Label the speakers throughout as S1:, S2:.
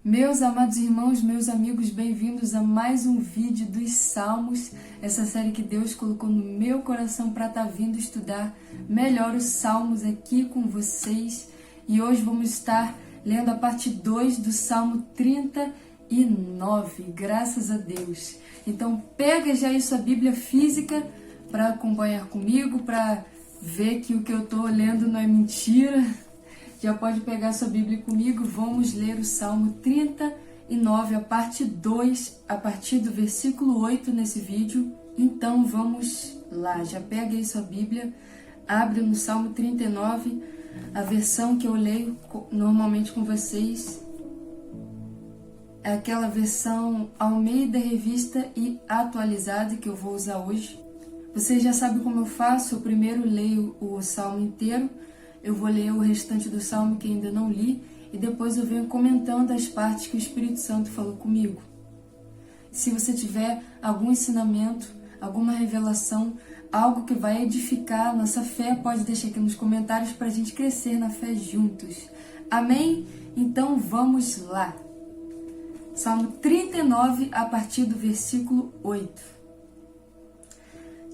S1: Meus amados irmãos, meus amigos, bem-vindos a mais um vídeo dos Salmos, essa série que Deus colocou no meu coração para estar vindo estudar melhor os Salmos aqui com vocês. E hoje vamos estar lendo a parte 2 do Salmo 39, graças a Deus. Então pega já aí sua Bíblia física para acompanhar comigo, para ver que o que eu estou lendo não é mentira. Já pode pegar sua Bíblia comigo, vamos ler o Salmo 39, a parte 2, a partir do versículo 8 nesse vídeo. Então vamos lá, já pega aí sua Bíblia, abre no Salmo 39, a versão que eu leio normalmente com vocês. É aquela versão Almeida Revista e Atualizada que eu vou usar hoje. Vocês já sabem como eu faço, eu primeiro leio o Salmo inteiro, eu vou ler o restante do Salmo que ainda não li e depois eu venho comentando as partes que o Espírito Santo falou comigo. Se você tiver algum ensinamento, alguma revelação, algo que vai edificar a nossa fé, pode deixar aqui nos comentários para a gente crescer na fé juntos. Amém? Então vamos lá. Salmo 39, a partir do versículo 8.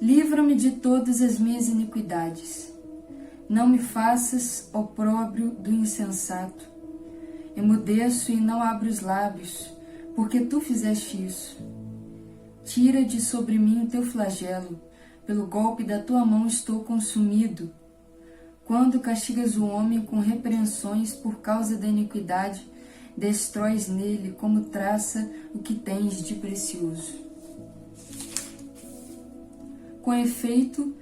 S1: Livra-me de todas as minhas iniquidades. Não me faças opróbrio do insensato. Emudeço e não abro os lábios, porque tu fizeste isso. Tira de sobre mim o teu flagelo, pelo golpe da tua mão estou consumido. Quando castigas o homem com repreensões por causa da iniquidade, destróis nele como traça o que tens de precioso. Com efeito,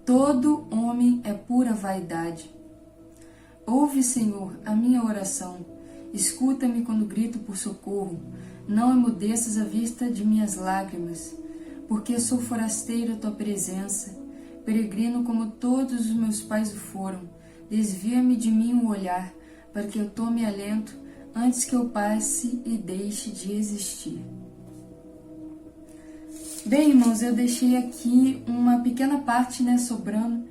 S1: todo homem é pura vaidade. Ouve, Senhor, a minha oração. Escuta-me quando grito por socorro. Não emudeças a vista de minhas lágrimas, porque sou forasteiro à tua presença, peregrino como todos os meus pais o foram. Desvia-me de mim o olhar, para que eu tome alento antes que eu passe e deixe de existir. Bem, irmãos, eu deixei aqui uma pequena parte, sobrando,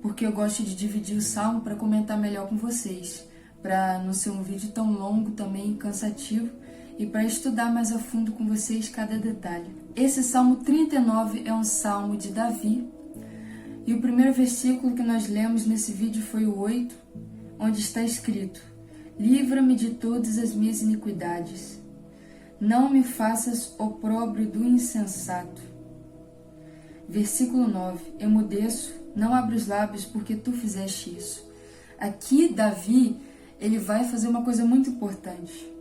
S1: porque eu gosto de dividir o salmo para comentar melhor com vocês, para não ser um vídeo tão longo também, cansativo, e para estudar mais a fundo com vocês cada detalhe. Esse Salmo 39 é um salmo de Davi, e o primeiro versículo que nós lemos nesse vídeo foi o 8, onde está escrito: Livra-me de todas as minhas iniquidades. Não me faças opróbrio do insensato. Versículo 9. Emudeço, não abro os lábios, porque tu fizeste isso. Aqui, Davi, ele vai fazer uma coisa muito importante.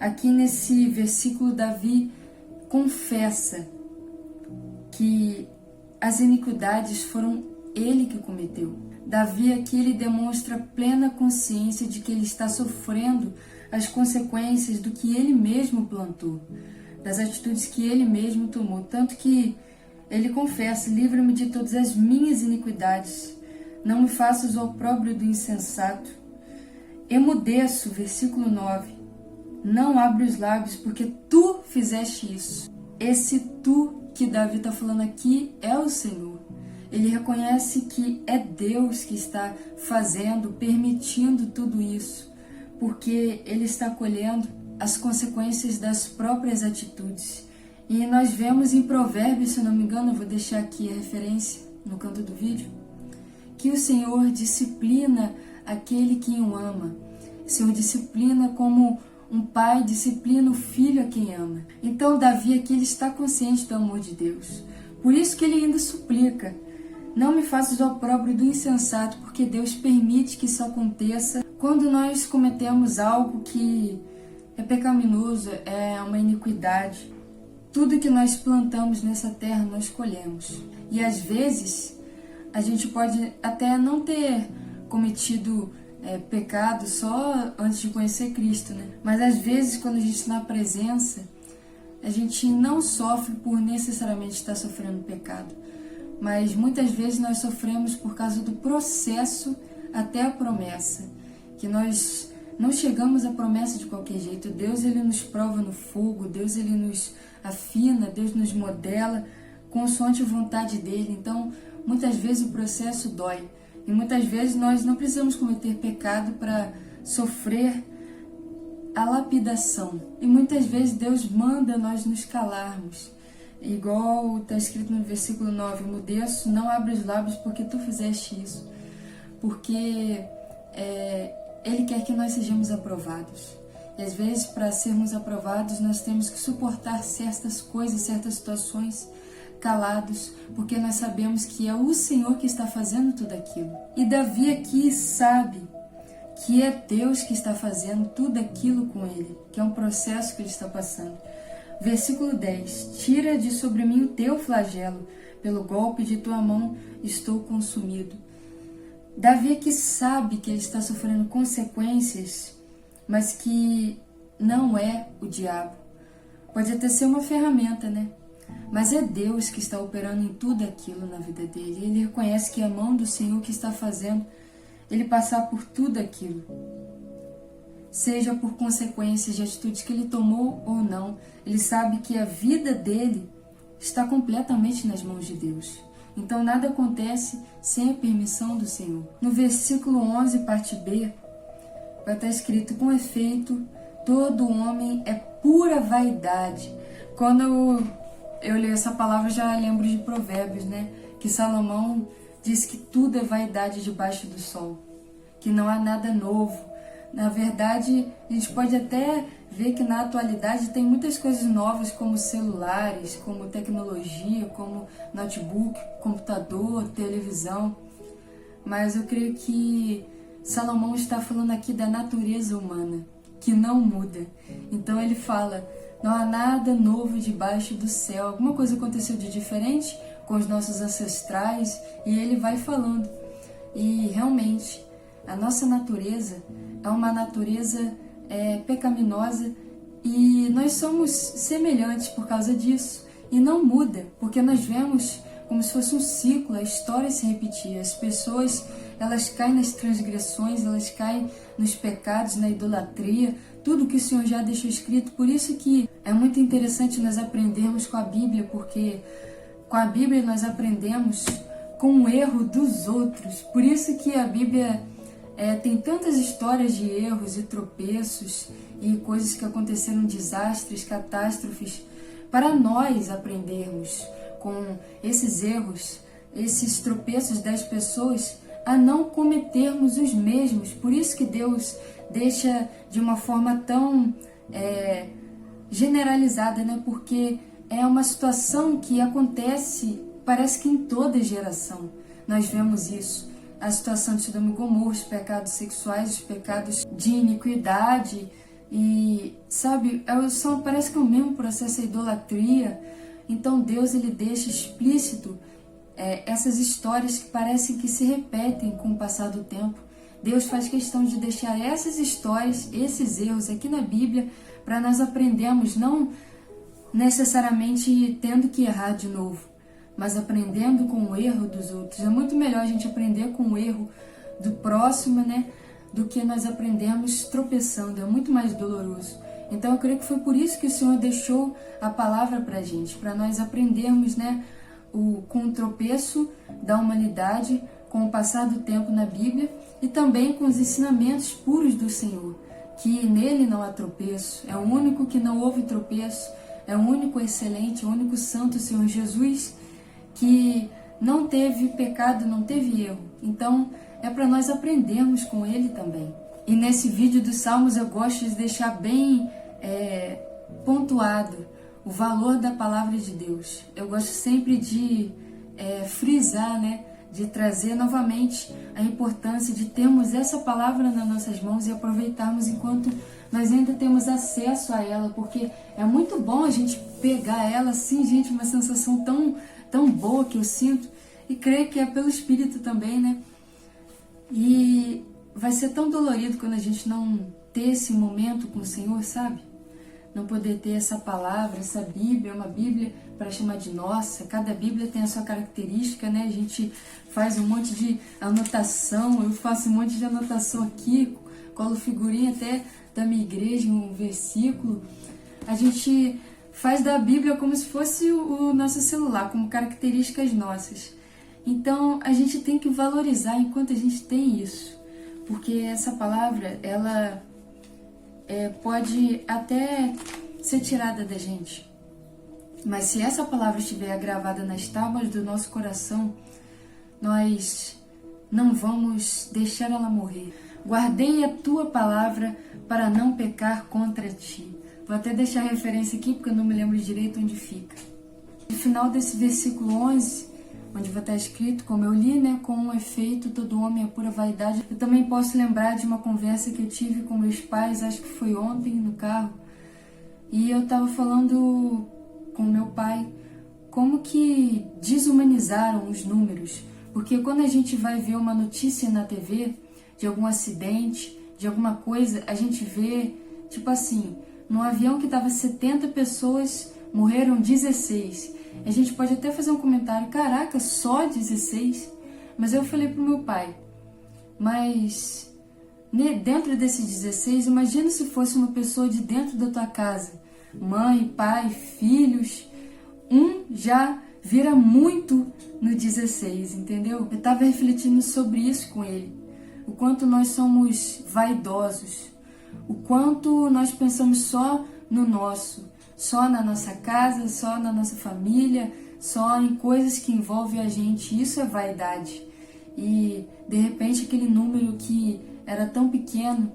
S1: Aqui nesse versículo, Davi confessa que as iniquidades foram ele que cometeu. Davi aqui ele demonstra plena consciência de que ele está sofrendo as consequências do que ele mesmo plantou, das atitudes que ele mesmo tomou, tanto que ele confessa: livra-me de todas as minhas iniquidades, não me faças o opróbrio do insensato. Emudeço, versículo 9, não abro os lábios, porque tu fizeste isso. Esse tu que Davi está falando aqui é o Senhor. Ele reconhece que é Deus que está fazendo, permitindo tudo isso, porque ele está colhendo as consequências das próprias atitudes. E nós vemos em Provérbios, se eu não me engano, eu vou deixar aqui a referência no canto do vídeo, que o Senhor disciplina aquele que o ama. O Senhor disciplina como um pai disciplina o filho a quem ama. Então Davi aqui ele está consciente do amor de Deus. Por isso que ele ainda suplica: não me faças o opróbrio do insensato, porque Deus permite que isso aconteça quando nós cometemos algo que é pecaminoso, é uma iniquidade. Tudo que nós plantamos nessa terra, nós colhemos. E às vezes, a gente pode até não ter cometido pecado só antes de conhecer Cristo, Mas às vezes, quando a gente está na presença, a gente não sofre por necessariamente estar sofrendo pecado. Mas muitas vezes nós sofremos por causa do processo até a promessa, que nós não chegamos à promessa de qualquer jeito. Deus ele nos prova no fogo, Deus ele nos afina, Deus nos modela consoante a vontade dele. Então, muitas vezes o processo dói e muitas vezes nós não precisamos cometer pecado para sofrer a lapidação. E muitas vezes Deus manda nós nos calarmos. Igual está escrito no versículo 9, Mudeço, não abre os lábios porque tu fizeste isso. Porque Ele quer que nós sejamos aprovados. E às vezes, para sermos aprovados, nós temos que suportar certas coisas, certas situações calados, porque nós sabemos que é o Senhor que está fazendo tudo aquilo. E Davi aqui sabe que é Deus que está fazendo tudo aquilo com ele, que é um processo que ele está passando. Versículo 10. Tira de sobre mim o teu flagelo, pelo golpe de tua mão estou consumido. Davi aqui sabe que ele está sofrendo consequências, mas que não é o diabo. Pode até ser uma ferramenta, né? Mas é Deus que está operando em tudo aquilo na vida dele. Ele reconhece que é a mão do Senhor que está fazendo ele passar por tudo aquilo. Seja por consequências de atitudes que ele tomou ou não, ele sabe que a vida dele está completamente nas mãos de Deus. Então nada acontece sem a permissão do Senhor. No versículo 11, parte B, vai estar escrito: com efeito, todo homem é pura vaidade. Quando eu leio essa palavra, já lembro de Provérbios, né? Que Salomão diz que tudo é vaidade debaixo do sol, que não há nada novo. Na verdade, a gente pode até ver que na atualidade tem muitas coisas novas, como celulares, como tecnologia, como notebook, computador, televisão. Mas eu creio que Salomão está falando aqui da natureza humana, que não muda. Então ele fala: não há nada novo debaixo do céu. Alguma coisa aconteceu de diferente com os nossos ancestrais, e ele vai falando. E realmente, a nossa natureza é uma natureza pecaminosa, e nós somos semelhantes por causa disso. E não muda, porque nós vemos como se fosse um ciclo, a história se repetir. As pessoas, elas caem nas transgressões, elas caem nos pecados, na idolatria, tudo que o Senhor já deixou escrito. Por isso que é muito interessante nós aprendermos com a Bíblia, porque com a Bíblia nós aprendemos com o erro dos outros. Por isso que a Bíblia tem tantas histórias de erros e tropeços e coisas que aconteceram, desastres, catástrofes, para nós aprendermos com esses erros, esses tropeços das pessoas, a não cometermos os mesmos. Por isso que Deus deixa de uma forma tão generalizada, né? Porque é uma situação que acontece, parece que em toda geração nós vemos isso. A situação de Sodoma e Gomorra, os pecados sexuais, os pecados de iniquidade, e sabe, parece que é o mesmo processo, a idolatria. Então Deus, ele deixa explícito essas histórias que parecem que se repetem com o passar do tempo. Deus faz questão de deixar essas histórias, esses erros aqui na Bíblia, para nós aprendermos, não necessariamente tendo que errar de novo, mas aprendendo com o erro dos outros. É muito melhor a gente aprender com o erro do próximo, né, do que nós aprendermos tropeçando. É muito mais doloroso. Então eu creio que foi por isso que o Senhor deixou a palavra para a gente, para nós aprendermos, né, com o tropeço da humanidade, com o passar do tempo na Bíblia, e também com os ensinamentos puros do Senhor, que nele não há tropeço. É o único que não houve tropeço, é o único excelente, o único santo, o Senhor Jesus, que não teve pecado, não teve erro. Então é para nós aprendermos com ele também. E nesse vídeo dos Salmos eu gosto de deixar bem pontuado o valor da palavra de Deus. Eu gosto sempre de frisar, né, de trazer novamente a importância de termos essa palavra nas nossas mãos e aproveitarmos enquanto nós ainda temos acesso a ela, porque é muito bom a gente pegar ela assim, gente, uma sensação tão boa que eu sinto, e creio que é pelo Espírito também, né? E vai ser tão dolorido quando a gente não ter esse momento com o Senhor, sabe? Não poder ter essa palavra, essa Bíblia, uma Bíblia para chamar de nossa. Cada Bíblia tem a sua característica, né? A gente faz um monte de anotação, eu faço um monte de anotação aqui, colo figurinha até da minha igreja, um versículo. A gente faz da Bíblia como se fosse o nosso celular, como características nossas. Então, a gente tem que valorizar enquanto a gente tem isso, porque essa palavra, ela pode até ser tirada da gente. Mas se essa palavra estiver gravada nas tábuas do nosso coração, nós não vamos deixar ela morrer. Guardei a tua palavra para não pecar contra ti. Vou até deixar a referência aqui porque eu não me lembro direito onde fica. No final desse versículo 11, onde vai estar escrito, como eu li, com um efeito, todo homem é pura vaidade. Eu também posso lembrar de uma conversa que eu tive com meus pais, acho que foi ontem no carro, e eu estava falando com meu pai como que desumanizaram os números, porque quando a gente vai ver uma notícia na TV de algum acidente, de alguma coisa, a gente vê, tipo assim, num avião que estava 70 pessoas, morreram 16. A gente pode até fazer um comentário, caraca, só 16? Mas eu falei pro meu pai, mas dentro desses 16, imagina se fosse uma pessoa de dentro da tua casa, mãe, pai, filhos, já vira muito no 16, entendeu? Eu estava refletindo sobre isso com ele, o quanto nós somos vaidosos, o quanto nós pensamos só no nosso, só na nossa casa, só na nossa família, só em coisas que envolvem a gente. Isso é vaidade. E, de repente, aquele número que era tão pequeno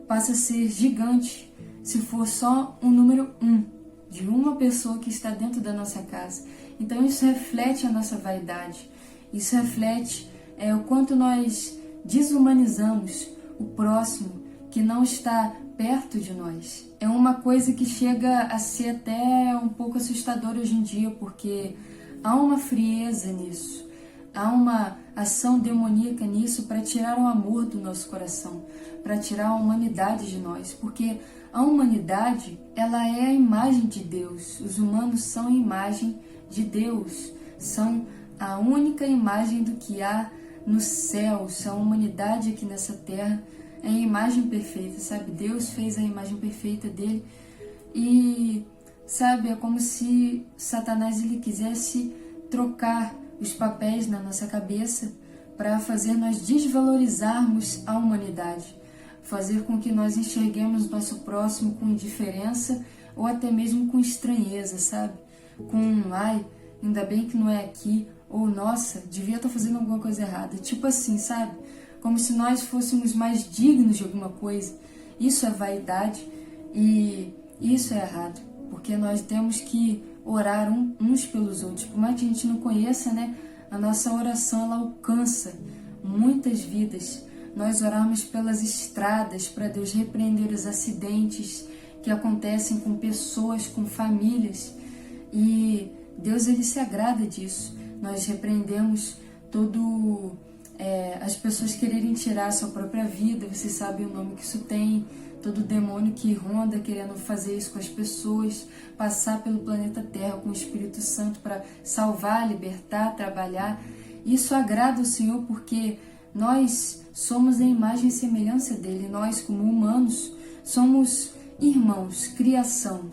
S1: passa a ser gigante se for só um número 1, de uma pessoa que está dentro da nossa casa. Então, isso reflete a nossa vaidade. Isso reflete o quanto nós desumanizamos o próximo que não está perto de nós. É uma coisa que chega a ser até um pouco assustadora hoje em dia, porque há uma frieza nisso, há uma ação demoníaca nisso para tirar o amor do nosso coração, para tirar a humanidade de nós, porque a humanidade, ela é a imagem de Deus, os humanos são a imagem de Deus, são a única imagem do que há no céu, são a humanidade aqui nessa terra, é a imagem perfeita, sabe? Deus fez a imagem perfeita dele e, sabe, é como se Satanás ele quisesse trocar os papéis na nossa cabeça para fazer nós desvalorizarmos a humanidade, fazer com que nós enxerguemos nosso próximo com indiferença ou até mesmo com estranheza, sabe? Ai, ainda bem que não é aqui, ou nossa, devia estar fazendo alguma coisa errada, tipo assim, sabe? Como se nós fôssemos mais dignos de alguma coisa. Isso é vaidade e isso é errado, porque nós temos que orar uns pelos outros. Por mais que a gente não conheça, a nossa oração ela alcança muitas vidas. Nós orarmos pelas estradas para Deus repreender os acidentes que acontecem com pessoas, com famílias. E Deus ele se agrada disso. Nós repreendemos as pessoas quererem tirar a sua própria vida, você sabe o nome que isso tem, todo demônio que ronda querendo fazer isso com as pessoas, passar pelo planeta Terra com o Espírito Santo para salvar, libertar, trabalhar. Isso agrada o Senhor porque nós somos a imagem e semelhança dele, nós como humanos somos irmãos,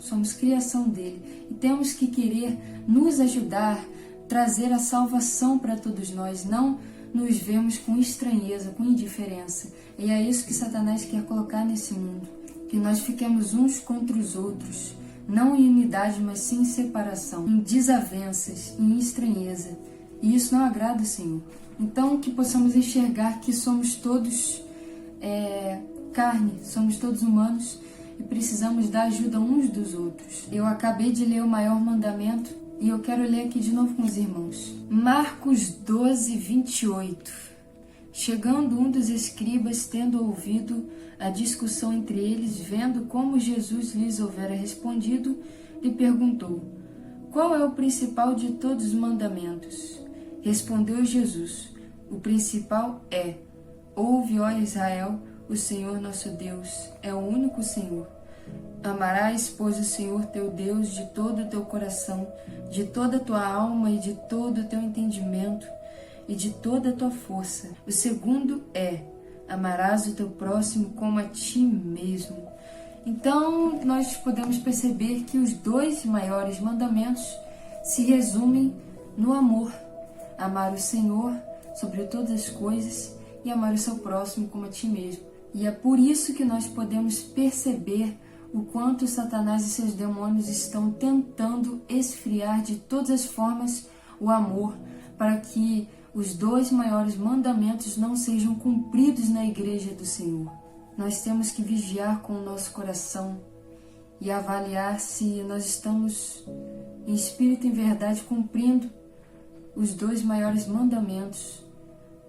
S1: somos criação dele e temos que querer nos ajudar, trazer a salvação para todos nós, não nos vemos com estranheza, com indiferença. E é isso que Satanás quer colocar nesse mundo, que nós fiquemos uns contra os outros, não em unidade, mas sim em separação, em desavenças, em estranheza. E isso não agrada o Senhor. Então, que possamos enxergar que somos todos carne, somos todos humanos e precisamos da ajuda uns dos outros. Eu acabei de ler o maior mandamento e eu quero ler aqui de novo com os irmãos. Marcos 12, 28. Chegando um dos escribas, tendo ouvido a discussão entre eles, vendo como Jesus lhes houvera respondido, lhe perguntou: qual é o principal de todos os mandamentos? Respondeu Jesus: o principal é: ouve, ó Israel, o Senhor nosso Deus é o único Senhor. Amarás, pois, o Senhor teu Deus de todo o teu coração, de toda a tua alma e de todo o teu entendimento e de toda a tua força. O segundo é: amarás o teu próximo como a ti mesmo. Então, nós podemos perceber que os dois maiores mandamentos se resumem no amor. Amar o Senhor sobre todas as coisas e amar o seu próximo como a ti mesmo. E é por isso que nós podemos perceber o quanto Satanás e seus demônios estão tentando esfriar de todas as formas o amor, para que os 2 maiores mandamentos não sejam cumpridos na igreja do Senhor. Nós temos que vigiar com o nosso coração e avaliar se nós estamos em espírito e em verdade cumprindo os 2 maiores mandamentos.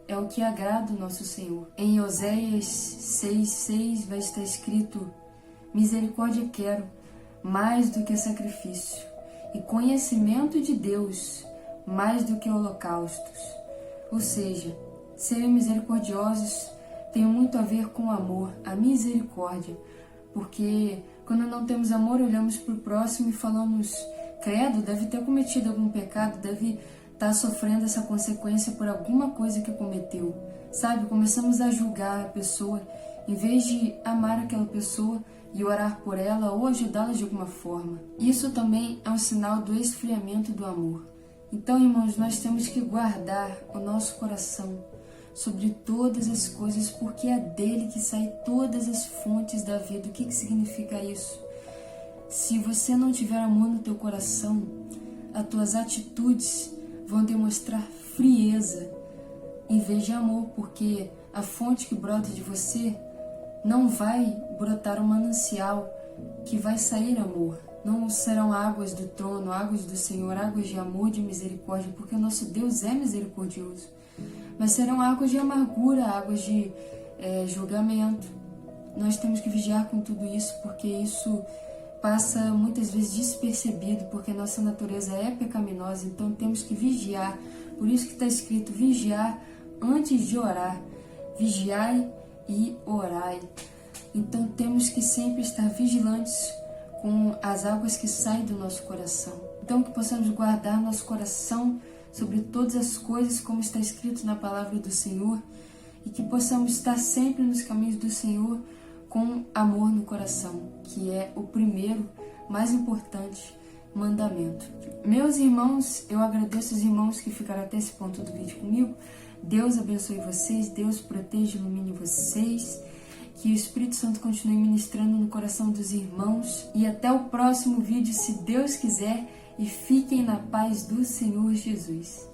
S1: É o que agrada o nosso Senhor. Em Oséias 6:6 vai estar escrito: misericórdia quero, mais do que sacrifício, e conhecimento de Deus, mais do que holocaustos. Ou seja, ser misericordiosos tem muito a ver com o amor, a misericórdia, porque quando não temos amor, olhamos para o próximo e falamos: credo, deve ter cometido algum pecado, deve estar sofrendo essa consequência por alguma coisa que cometeu. Sabe, começamos a julgar a pessoa, em vez de amar aquela pessoa e orar por ela ou ajudá-la de alguma forma. Isso também é um sinal do esfriamento do amor. Então, irmãos, nós temos que guardar o nosso coração sobre todas as coisas, porque é dele que saem todas as fontes da vida. O que significa isso? Se você não tiver amor no teu coração, as tuas atitudes vão demonstrar frieza em vez de amor, porque a fonte que brota de você não vai brotar um manancial que vai sair amor. Não serão águas do trono, águas do Senhor, águas de amor, de misericórdia, porque o nosso Deus é misericordioso. Mas serão águas de amargura, águas de julgamento. Nós temos que vigiar com tudo isso, porque isso passa muitas vezes despercebido, porque nossa natureza é pecaminosa, então temos que vigiar. Por isso que está escrito: vigiar antes de orar. Vigiai e orai. Então temos que sempre estar vigilantes com as águas que saem do nosso coração. Então que possamos guardar nosso coração sobre todas as coisas, como está escrito na palavra do Senhor, e que possamos estar sempre nos caminhos do Senhor com amor no coração, que é o primeiro, mais importante mandamento. Meus irmãos, eu agradeço os irmãos que ficaram até esse ponto do vídeo comigo. Deus abençoe vocês, Deus proteja e ilumine vocês, que o Espírito Santo continue ministrando no coração dos irmãos, e até o próximo vídeo, se Deus quiser, e fiquem na paz do Senhor Jesus.